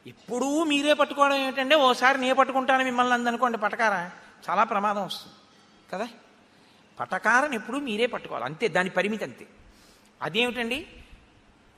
ఎప్పుడూ మీరే పట్టుకోవడం ఏమిటంటే ఓసారి నే పట్టుకుంటాను మిమ్మల్ని అందనుకోండి పటకార, చాలా ప్రమాదం వస్తుంది కదా. పటకారని ఎప్పుడూ మీరే పట్టుకోవాలి, అంతే, దాని పరిమితి అంతే. అదేమిటండి,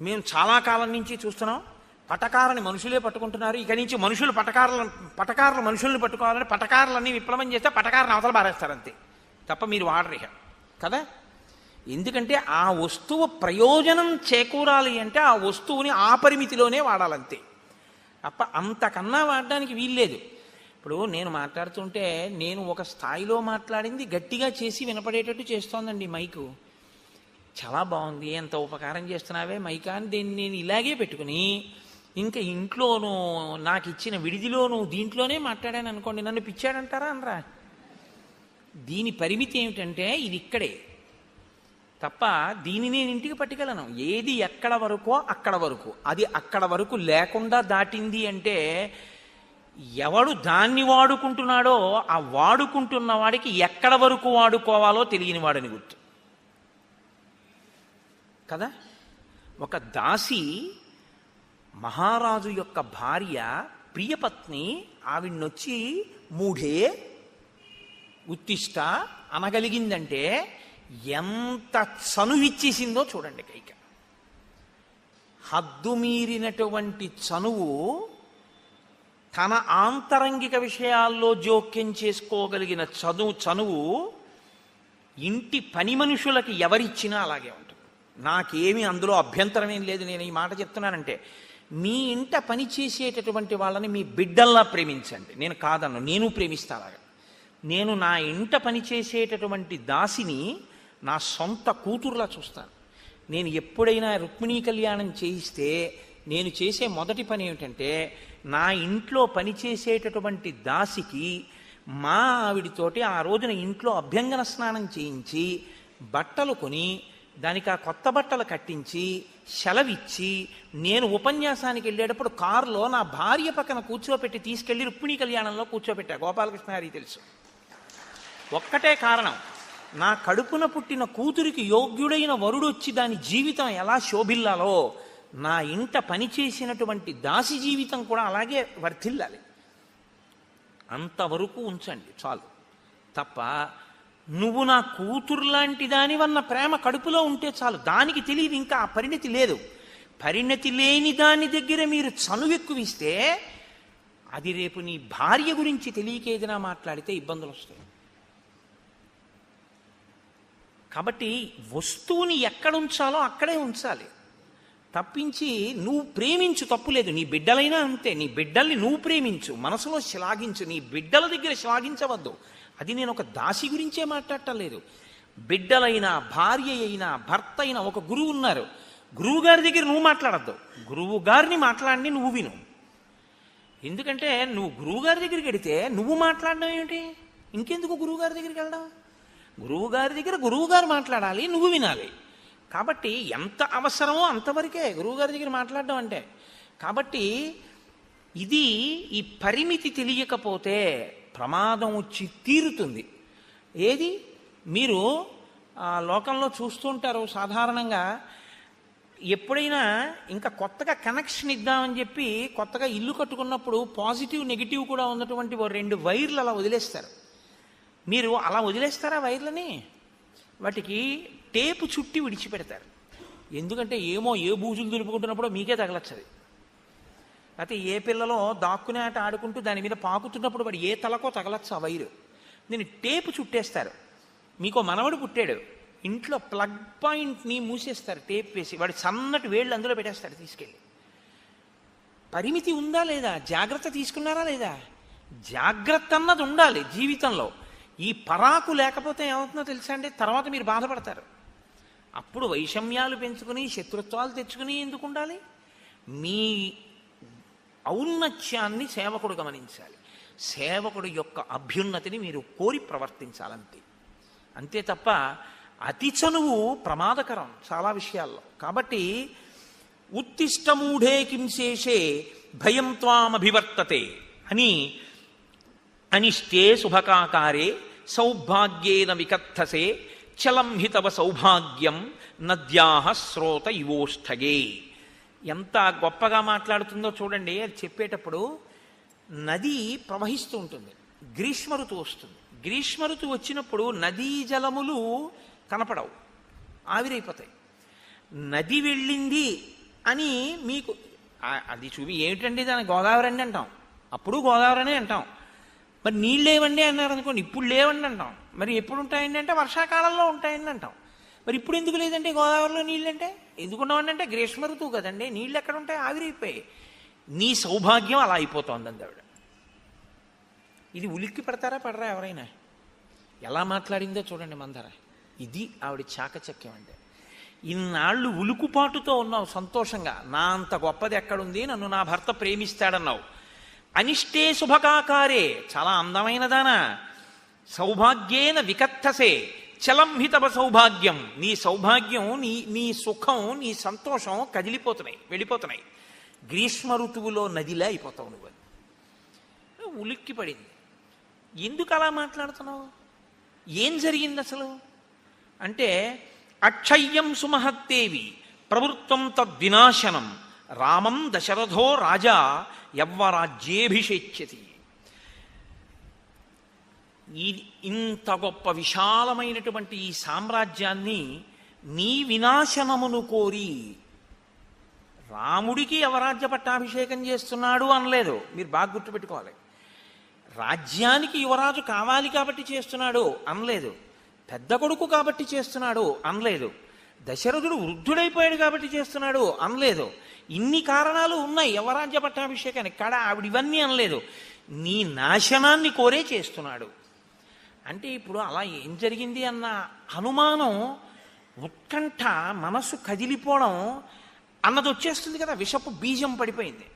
మేము చాలా కాలం నుంచి చూస్తున్నాం పటకారని మనుషులే పట్టుకుంటున్నారు, ఇక నుంచి మనుషులు పటకారులు మనుషుల్ని పట్టుకోవాలని పటకారులన్నీ విప్లవం చేస్తే పటకారుని అవతల పారేస్తారు అంతే, తప్ప మీరు వాడరు కదా. ఎందుకంటే ఆ వస్తువు ప్రయోజనం చేకూరాలి అంటే ఆ వస్తువుని ఆ పరిమితిలోనే వాడాలంతే, తప్ప అంతకన్నా వాడడానికి వీల్లేదు. ఇప్పుడు నేను మాట్లాడుతుంటే నేను ఒక స్థాయిలో మాట్లాడింది గట్టిగా చేసి వినపడేటట్టు చేస్తోందండి మైకు. చాలా బాగుంది, ఎంత ఉపకారం చేస్తున్నావే మైకా అని దీన్ని నేను ఇలాగే పెట్టుకుని ఇంకా ఇంట్లోనూ నాకు ఇచ్చిన విడిదిలోనూ దీంట్లోనే మాట్లాడాను అనుకోండి, నన్ను పిచ్చాడంటారా అనరా. దీని పరిమితి ఏమిటంటే ఇది ఇక్కడే, తప్ప దీన్ని నేను ఇంటికి పట్టుకెళ్ళను. ఏది ఎక్కడ వరకో అక్కడ వరకు, అది అక్కడ వరకు లేకుండా దాటింది అంటే ఎవడు దాన్ని వాడుకుంటున్నాడో ఆ వాడుకుంటున్న వాడికి ఎక్కడ వరకు వాడుకోవాలో తెలియని వాడని గుర్తు కదా. ఒక దాసి మహారాజు యొక్క భార్య ప్రియపత్ని ఆవిడ్నొచ్చి మూఢే ఉత్తిష్ట అనగలిగిందంటే ఎంత చనువిచ్చేసిందో చూడండి కైక. హద్దుమీరినటువంటి చనువు, తన ఆంతరంగిక విషయాల్లో జోక్యం చేసుకోగలిగిన చనువు ఇంటి పని మనుషులకి ఎవరిచ్చినా అలాగే ఉంటుంది. నాకేమీ అందులో అభ్యంతరం ఏం లేదు. నేను ఈ మాట చెప్తున్నానంటే మీ ఇంట పని చేసేటటువంటి వాళ్ళని మీ బిడ్డల్లా ప్రేమించండి, నేను కాదన్ను, నేను ప్రేమిస్తా అలాగా. నేను నా ఇంట పని చేసేటటువంటి దాసిని నా సొంత కూతురులా చూస్తాను. నేను ఎప్పుడైనా రుక్మిణీ కళ్యాణం చేయిస్తే నేను చేసే మొదటి పని ఏమిటంటే నా ఇంట్లో పనిచేసేటటువంటి దాసికి మా ఆవిడితోటి ఆ రోజున ఇంట్లో అభ్యంగన స్నానం చేయించి బట్టలు కొని దానికి ఆ కొత్త బట్టలు కట్టించి సెలవిచ్చి నేను ఉపన్యాసానికి వెళ్ళేటప్పుడు కారులో నా భార్య పక్కన కూర్చోపెట్టి తీసుకెళ్లి రుక్మిణీ కళ్యాణంలో కూర్చోపెట్టా. గోపాలకృష్ణ గారికి తెలుసు. ఒక్కటే కారణం, నా కడుపున పుట్టిన కూతురికి యోగ్యుడైన వరుడు వచ్చి దాని జీవితం ఎలా శోభిల్లాలో నా ఇంట పనిచేసినటువంటి దాసి జీవితం కూడా అలాగే వర్ధిల్లాలి. అంతవరకు ఉంచండి చాలు, తప్ప నువ్వు నా కూతురు లాంటి దానివన్న ప్రేమ కడుపులో ఉంటే చాలు. దానికి తెలియదు ఇంకా ఆ పరిణతి లేదు. పరిణతి లేని దాని దగ్గర మీరు చనువెక్కువిస్తే అది రేపు నీ భార్య గురించి తెలియక ఏదైనా మాట్లాడితే ఇబ్బందులు వస్తాయి. కాబట్టి వస్తువుని ఎక్కడ ఉంచాలో అక్కడే ఉంచాలి, తప్పించి నువ్వు ప్రేమించు, తప్పులేదు. నీ బిడ్డలైనా అంతే, నీ బిడ్డల్ని నువ్వు ప్రేమించు, మనసులో శ్లాఘించు, నీ బిడ్డల దగ్గర శ్లాఘించవద్దు. అది నేను ఒక దాసి గురించే మాట్లాడటం లేదు. బిడ్డలైనా భార్య అయినా భర్త అయినా ఒక గురువు ఉన్నారు, గురువు గారి దగ్గర నువ్వు మాట్లాడద్దు, గురువు గారిని మాట్లాడి నువ్వు విను. ఎందుకంటే నువ్వు గురువు గారి దగ్గరికి వెడితే నువ్వు మాట్లాడడం ఏమిటి, ఇంకెందుకు గురువు గారి దగ్గరికి వెళ్ళడం? గురువు గారి దగ్గర గురువు గారు మాట్లాడాలి, నువ్వు వినాలి. కాబట్టి ఎంత అవసరమో అంతవరకే గురువుగారి దగ్గర మాట్లాడడం అంటే. కాబట్టి ఇది ఈ పరిమితి తెలియకపోతే ప్రమాదం వచ్చి తీరుతుంది. ఏది మీరు లోకంలో చూస్తుంటారు సాధారణంగా, ఎప్పుడైనా ఇంకా కొత్తగా కనెక్షన్ ఇద్దామని చెప్పి కొత్తగా ఇల్లు కట్టుకున్నప్పుడు పాజిటివ్ నెగిటివ్ కూడా ఉన్నటువంటి 2 వైర్లు అలా వదిలేస్తారు. మీరు అలా వదిలేస్తారా వైర్లని? వాటికి టేపు చుట్టి విడిచిపెడతారు. ఎందుకంటే ఏమో ఏ బూజులు దులుపుకుంటున్నప్పుడో మీకే తగలచ్చది. అయితే ఏ పిల్లలో దాక్కునే ఆట ఆడుకుంటూ దాని మీద పాకుతున్నప్పుడు వాడు ఏ తలకో తగలచ్చు ఆ వైరు. నేను టేపు చుట్టేస్తారు. మీకో మనవడు పుట్టాడు, ఇంట్లో ప్లగ్ పాయింట్ని మూసేస్తారు టేప్ వేసి, వాడి సన్నటి వేళ్ళు అందులో పెట్టేస్తాడు తీసుకెళ్ళి. పరిమితి ఉందా లేదా? జాగ్రత్త తీసుకున్నారా లేదా? జాగ్రత్త అన్నది ఉండాలి జీవితంలో. ఈ పరాకు లేకపోతే ఏమవుతుందో తెలుసా అండి, తర్వాత మీరు బాధపడతారు. అప్పుడు వైషమ్యాలు పెంచుకుని శత్రుత్వాలు తెచ్చుకుని ఎందుకు ఉండాలి? మీ ఔన్నత్యాన్ని సేవకుడు గమనించాలి, సేవకుడు యొక్క అభ్యున్నతిని మీరు కోరి ప్రవర్తించాలంతే. అంతే తప్ప అతి చనువు ప్రమాదకరం చాలా విషయాల్లో. కాబట్టి ఉత్తిష్టమూఢే కింశేషే భయం త్వామభివర్తతే అని అనిష్టే శుభకాకారే సౌభాగ్యేన వికత్తసే చలం హితవ సౌభాగ్యం నద్యాహ శ్రోత ఇవోష్ఠగే. ఎంత గొప్పగా మాట్లాడుతుందో చూడండి. అది చెప్పేటప్పుడు నది ప్రవహిస్తూ ఉంటుంది, గ్రీష్మ ఋతువు వస్తుంది. గ్రీష్మ ఋతువు వచ్చినప్పుడు నదీ జలములు కనపడవు, ఆవిరైపోతాయి. నది వెళ్ళింది అని మీకు అది చూపి ఏమిటండి దాని గోదావరి అండి అంటాం, అప్పుడు గోదావరి అనే అంటాం. మరి నీళ్ళు లేవండి అన్నారు అనుకోండి, ఇప్పుడు లేవండి అంటాం. మరి ఎప్పుడు ఉంటాయండి అంటే వర్షాకాలంలో ఉంటాయండి అంటాం. మరి ఇప్పుడు ఎందుకు లేదంటే గోదావరిలో నీళ్ళు అంటే ఎందుకున్నామండి అంటే గ్రీష్మ ఋతువు కదండి, నీళ్ళు ఎక్కడ ఉంటాయి, ఆవిరైపోయి. నీ సౌభాగ్యం అలా అయిపోతోందండి ఆవిడ. ఇది ఉలిక్కి పడతారా పడరా ఎవరైనా? ఎలా మాట్లాడిందో చూడండి మందర. ఇది ఆవిడ చాకచక్యం అంటే. ఇన్నాళ్ళు ఉలుకుపాటుతో ఉన్నావు సంతోషంగా, నా అంత గొప్పది ఎక్కడుంది, నన్ను నా భర్త ప్రేమిస్తాడన్నావు. అనిష్టే శుభకాకారే, చాలా అందమైనదానా, సౌభాగ్యేన వికత్తసే చలంహితవ సౌభాగ్యం, నీ సౌభాగ్యం, నీ సుఖం, నీ సంతోషం కదిలిపోతున్నాయి, వెళ్ళిపోతున్నాయి. గ్రీష్మ ఋతువులో నదిలా అయిపోతావు నువ్వు. ఉలిక్కి పడింది. ఎందుకు అలా మాట్లాడుతున్నావు, ఏం జరిగింది అసలు అంటే, అక్షయ్యం సుమహత్తేవి ప్రవృత్తం తద్వినాశనం రామం దశరథో రాజా యవ్వరాజ్యేభిషేచ్యతి. ఈ ఇంత గొప్ప విశాలమైనటువంటి ఈ సామ్రాజ్యాన్ని నీ వినాశనమును కోరి రాముడికి యవరాజ్య పట్టాభిషేకం చేస్తున్నాడు అనలేదు. మీరు బాగా గుర్తుపెట్టుకోవాలి. రాజ్యానికి యువరాజు కావాలి కాబట్టి చేస్తున్నాడు అనలేదు. పెద్ద కొడుకు కాబట్టి చేస్తున్నాడు అనలేదు. దశరథుడు వృద్ధుడైపోయాడు కాబట్టి చేస్తున్నాడు అనలేదు. ఇన్ని కారణాలు ఉన్నాయి యవరాజ్య పట్టాభిషేకానికి, కాడ ఆవిడ ఇవన్నీ అనలేదు. నీ నాశనాన్ని కోరే చేస్తున్నాడు అంటే. ఇప్పుడు అలా ఏం జరిగింది అన్న అనుమానం, ఉత్కంఠ, మనసు కదిలిపోవడం అన్నది వచ్చేస్తుంది కదా. విషపు బీజం పడిపోయింది.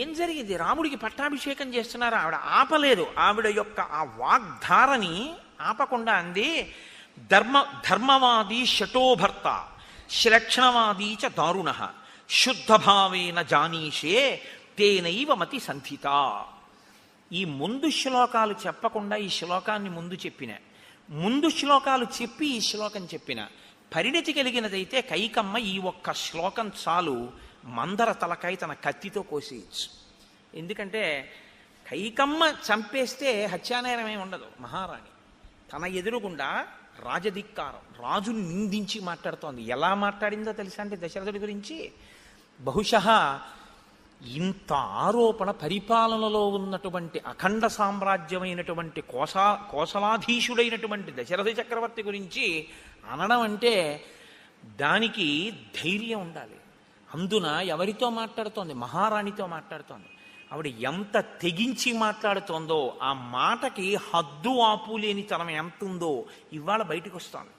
ఏం జరిగింది, రాముడికి పట్టాభిషేకం చేస్తున్నారు, ఆవిడ ఆపలేదు. ఆవిడ యొక్క ఆ వాగ్ధారని ఆపకుండా అంది, ధర్మవాది శటోభర్త శ్లక్షణవాదీ చ దారుణ శుద్ధభావేన జానీషే తేనైవ మతి సంధిత. ఈ ముందు శ్లోకాలు చెప్పకుండా ఈ శ్లోకాన్ని ముందు శ్లోకాలు చెప్పి ఈ శ్లోకం చెప్పిన పరిణతి కలిగినదైతే కైకమ్మ ఈ ఒక్క శ్లోకం చాలు మందర తలకాయ తన కత్తితో కోసేయచ్చు. ఎందుకంటే కైకమ్మ చంపేస్తే హత్యానేరమే ఉండదు. మహారాణి తన ఎదురుగుండా రాజధిక్కారం, రాజుని నిందించి మాట్లాడుతోంది. ఎలా మాట్లాడిందో తెలుసా అంటే దశరథుడి గురించి, బహుశः ఇంత ఆరోపణ పరిపాలనలో ఉన్నటువంటి అఖండ సామ్రాజ్యమైనటువంటి కోసలాధీశుడైనటువంటి దశరథ చక్రవర్తి గురించి అనడం అంటే దానికి ధైర్యం ఉండాలి. అందున ఎవరితో మాట్లాడుతోంది, మహారాణితో మాట్లాడుతోంది. ఆవిడ ఎంత తెగించి మాట్లాడుతోందో, ఆ మాటకి హద్దు ఆపు లేని తనం ఎంత ఉందో ఇవాళ బయటకు వస్తోంది.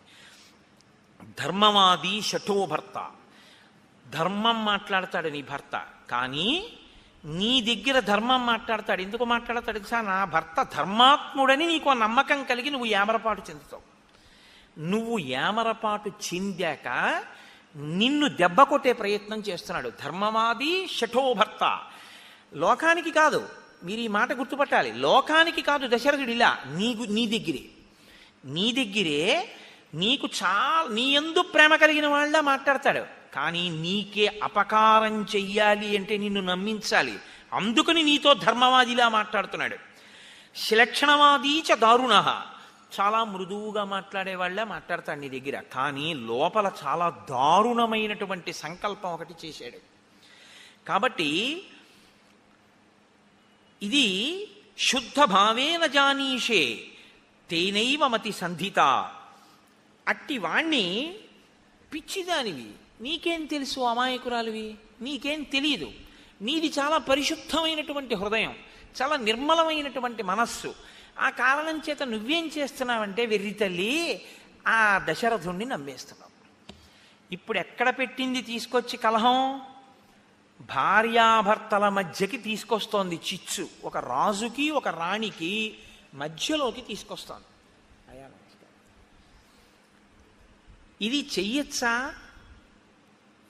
ధర్మవాది శఠోభర్త, ధర్మం మాట్లాడతాడు నీ భర్త, కానీ నీ దగ్గర ధర్మం మాట్లాడతాడు. ఎందుకు మాట్లాడతాడు తెలుసా? నా భర్త ధర్మాత్ముడని నీకు నమ్మకం కలిగి నువ్వు ఏమరపాటు చెందుతావు. నువ్వు ఏమరపాటు చెందాక నిన్ను దెబ్బ కొట్టే ప్రయత్నం చేస్తున్నాడు. ధర్మవాది శఠోభర్త. లోకానికి కాదు, మీరు ఈ మాట గుర్తుపట్టాలి. లోకానికి కాదు దశరథుడు, ఇలా నీ దగ్గరే నీకు నీ యందు ప్రేమ కలిగిన వాళ్ళ మాట్లాడతాడు. కానీ నీకే అపకారం చెయ్యాలి అంటే నిన్ను నమ్మించాలి. అందుకని నీతో ధర్మవాదిలా మాట్లాడుతున్నాడు. శ్లక్షణవాదీ చ దారుణ, చాలా మృదువుగా మాట్లాడేవాళ్ళ మాట్లాడతాడు నీ దగ్గర, కానీ లోపల చాలా దారుణమైనటువంటి సంకల్పం ఒకటి చేశాడు. కాబట్టి ఇది శుద్ధ భావేన జానీషే తేనైవ మతి సంధిత. అట్టి వాణ్ణి పిచ్చిదానివి, నీకేం తెలుసు, అమాయకురాలివి, నీకేం తెలియదు. నీది చాలా పరిశుద్ధమైనటువంటి హృదయం, చాలా నిర్మలమైనటువంటి మనస్సు. ఆ కారణం చేత నువ్వేం చేస్తున్నావంటే వెర్రి తల్లి ఆ దశరథుణ్ణి నమ్మేస్తున్నావు. ఇప్పుడు ఎక్కడ పెట్టింది తీసుకొచ్చి కలహం? భార్యాభర్తల మధ్యకి తీసుకొస్తోంది చిచ్చు. ఒక రాజుకి ఒక రాణికి మధ్యలోకి తీసుకొస్తోంది. ఇది చెయ్యొచ్చా?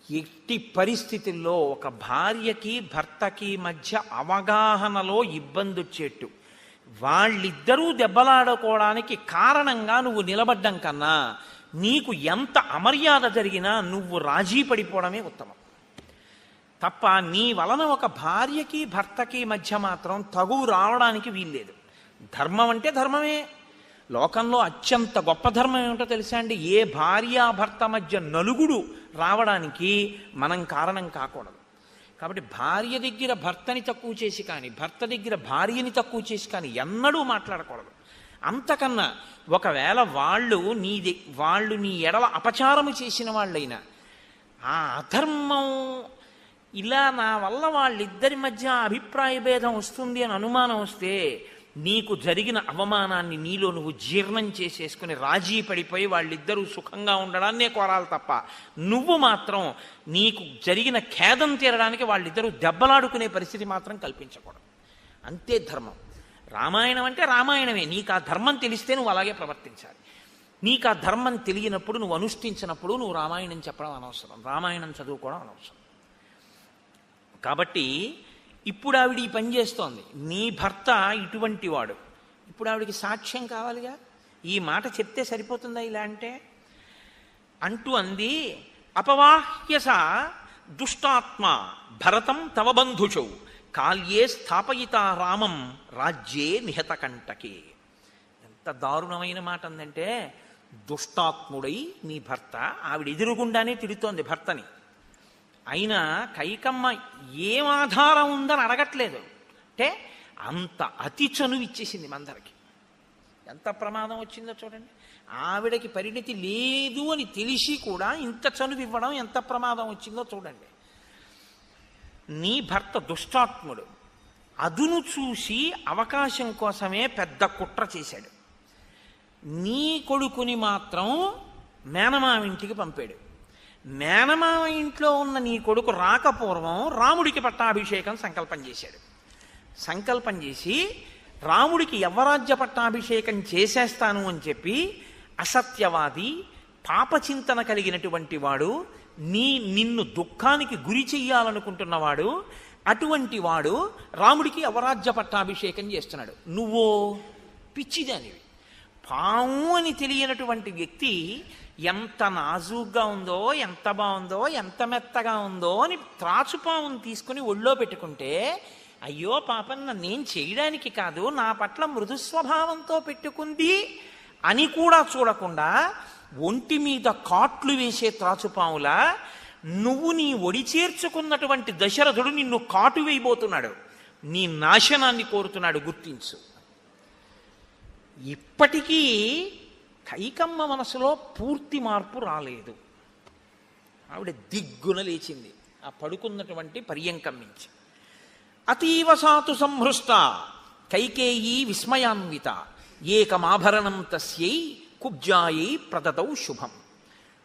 ఎట్టి పరిస్థితుల్లో ఒక భార్యకి భర్తకి మధ్య అవగాహనలో ఇబ్బంది వచ్చేట్టు, వాళ్ళిద్దరూ దెబ్బలాడుకోవడానికి కారణంగా నువ్వు నిలబడ్డం కన్నా నీకు ఎంత అమర్యాద జరిగినా నువ్వు రాజీ పడిపోవడమే ఉత్తమం తప్ప నీ వలన ఒక భార్యకి భర్తకి మధ్య మాత్రం తగువు రావడానికి వీల్లేదు. ధర్మం అంటే ధర్మమే. లోకంలో అత్యంత గొప్ప ధర్మం ఏమిటో తెలుసా అండి? ఏ భార్యాభర్త మధ్య నలుగుడు రావడానికి మనం కారణం కాకూడదు. కాబట్టి భార్య దగ్గర భర్తని తక్కువ చేసి కానీ భర్త దగ్గర భార్యని తక్కువ చేసి కానీ ఎన్నడూ మాట్లాడకూడదు. అంతకన్నా ఒకవేళ వాళ్ళు నీ ఎడల అపచారము చేసిన వాళ్ళైనా ఆ అధర్మం ఇలా నా వల్ల వాళ్ళిద్దరి మధ్య అభిప్రాయ భేదం వస్తుంది అని అనుమానం వస్తే నీకు జరిగిన అవమానాన్ని నీలో నువ్వు జీర్ణం చేసేసుకుని రాజీ పడిపోయి వాళ్ళిద్దరూ సుఖంగా ఉండడాన్నే కోరాలి తప్ప నువ్వు మాత్రం నీకు జరిగిన ఖేదం తీరడానికి వాళ్ళిద్దరూ దెబ్బలాడుకునే పరిస్థితి మాత్రం కల్పించకూడదు. అంతే ధర్మం. రామాయణం అంటే రామాయణమే. నీకు ఆ ధర్మం తెలిస్తే నువ్వు అలాగే ప్రవర్తించాలి. నీకు ఆ ధర్మం తెలియనప్పుడు నువ్వు అనుష్ఠించినప్పుడు నువ్వు రామాయణం చెప్పడం అనవసరం, రామాయణం చదువుకోవడం అనవసరం. కాబట్టి ఇప్పుడు ఆవిడ ఈ పని చేస్తోంది. నీ భర్త ఇటువంటి వాడు. ఇప్పుడు ఆవిడికి సాక్ష్యం కావాలిగా. ఈ మాట చెప్తే సరిపోతుందా ఇలా అంటూ అంది. అపవాహ్యస దుష్టాత్మ భరతం తవ బంధుషౌ కాల్యే స్థాపయిత రామం రాజ్యే నిహత కంటకే. ఎంత దారుణమైన మాట అందంటే, దుష్టాత్ముడై నీ భర్త, ఆవిడ ఎదురుగుండానే తిడుతోంది భర్తని. అయినా కైకమ్మ ఏం ఆధారం ఉందని అడగట్లేదు. అంటే అంత అతి చనువు ఇచ్చేసింది మందరికి. ఎంత ప్రమాదం వచ్చిందో చూడండి. ఆవిడకి పరిణితి లేదు అని తెలిసి కూడా ఇంత చనువు ఇవ్వడం ఎంత ప్రమాదం వచ్చిందో చూడండి. నీ భర్త దుష్టాత్ముడు. అదును చూసి అవకాశం కోసమే పెద్ద కుట్ర చేశాడు. నీ కొడుకుని మాత్రం మేనమావింటికి పంపాడు. మేనమావ ఇంట్లో ఉన్న నీ కొడుకు రాకపూర్వం రాముడికి పట్టాభిషేకం సంకల్పం చేశాడు. సంకల్పం చేసి రాముడికి యవ్వరాజ్య పట్టాభిషేకం చేసేస్తాను అని చెప్పి అసత్యవాది, పాపచింతన కలిగినటువంటి వాడు, నిన్ను దుఃఖానికి గురి చెయ్యాలనుకుంటున్నవాడు, అటువంటి వాడు రాముడికి యవ్వరాజ్య పట్టాభిషేకం చేస్తున్నాడు. నువ్వో పిచ్చిదానివి. పాము అని తెలియనటువంటి వ్యక్తి ఎంత నాజూగ్గా ఉందో, ఎంత బాగుందో, ఎంత మెత్తగా ఉందో అని త్రాచుపామును తీసుకుని ఒళ్ళో పెట్టుకుంటే, అయ్యో పాపం నన్నేం చేయడానికి కాదు, నా పట్ల మృదు స్వభావంతో పెట్టుకుంది అని కూడా చూడకుండా ఒంటి మీద కాట్లు వేసే త్రాచుపాములా నువ్వు నీ ఒడి చేర్చుకున్నటువంటి దశరథుడు నిన్ను కాటు వేయబోతున్నాడు, నీ నాశనాన్ని కోరుతున్నాడు, గుర్తించు. ఇప్పటికీ కైకమ్మ మనసులో పూర్తి మార్పు రాలేదు. ఆవిడ దిగ్గున లేచింది ఆ పడుకున్నటువంటి పర్యంకం నుంచి. అతీవ సాతు సంహృష్ట కైకేయీ విస్మయాన్విత ఏకమాభరణం తస్యై కుబ్జాయై ప్రదతౌ శుభం.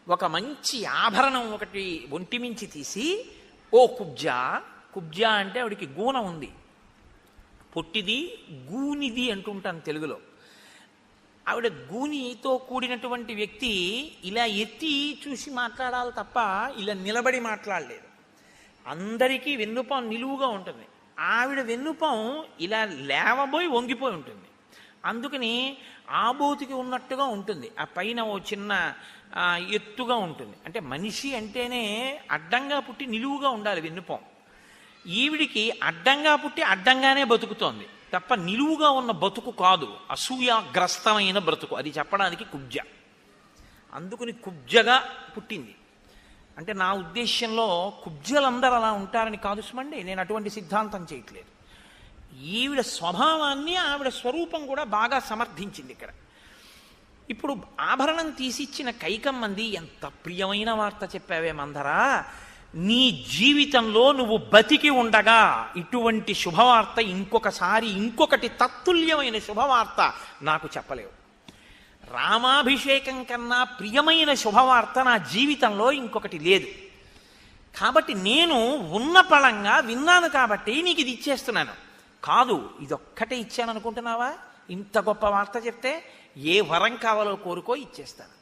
ఒక మంచి ఆభరణం ఒకటి ఒంటిమించి తీసి, ఓ కుబ్జా, కుబ్జా అంటే ఆవిడికి గూన ఉంది, పొట్టిది గూనిది అంటుంటాను తెలుగులో. ఆవిడ గూనితో కూడినటువంటి వ్యక్తి ఇలా ఎత్తి చూసి మాట్లాడాలి తప్ప ఇలా నిలబడి మాట్లాడలేదు. అందరికీ వెన్నుపాం నిలువుగా ఉంటుంది, ఆవిడ వెన్నుపాం ఇలా లేవబోయి వంగిపోయి ఉంటుంది. అందుకని ఆబోతికి ఉన్నట్టుగా ఉంటుంది, ఆ పైన ఓ చిన్న ఎత్తుగా ఉంటుంది. అంటే మనిషి అంటేనే అడ్డంగా పుట్టి నిలువుగా ఉండాలి వెన్నుపాం. ఈవిడికి అడ్డంగా పుట్టి అడ్డంగానే బతుకుతోంది తప్ప నిలువుగా ఉన్న బతుకు కాదు, అసూయాగ్రస్తమైన బ్రతుకు. అది చెప్పడానికి కుబ్జ. అందుకని కుబ్జగా పుట్టింది. అంటే నా ఉద్దేశ్యంలో కుబ్జలందరూ అలా ఉంటారని కాదు సుమండి, నేను అటువంటి సిద్ధాంతం చేయట్లేదు. ఈవిడ స్వభావాన్ని ఆవిడ స్వరూపం కూడా బాగా సమర్థించింది ఇక్కడ. ఇప్పుడు ఆభరణం తీసిచ్చిన కైకమ్మంది, ఎంత ప్రియమైన వార్త చెప్పావే మందరా, నీ జీవితంలో నువ్వు బతికి ఉండగా ఇటువంటి శుభవార్త ఇంకొకటి తత్తుల్యమైన శుభవార్త నాకు చెప్పలేవు. రామాభిషేకం కన్నా ప్రియమైన శుభవార్త నా జీవితంలో ఇంకొకటి లేదు. కాబట్టి నేను ఉన్న పళంగా విన్నాను కాబట్టి నీకు ఇది ఇచ్చేస్తున్నాను. కాదు, ఇదొక్కటే ఇచ్చాను అనుకుంటున్నావా? ఇంత గొప్ప వార్త చెప్తే ఏ వరం కావాలో కోరుకో, ఇచ్చేస్తాను.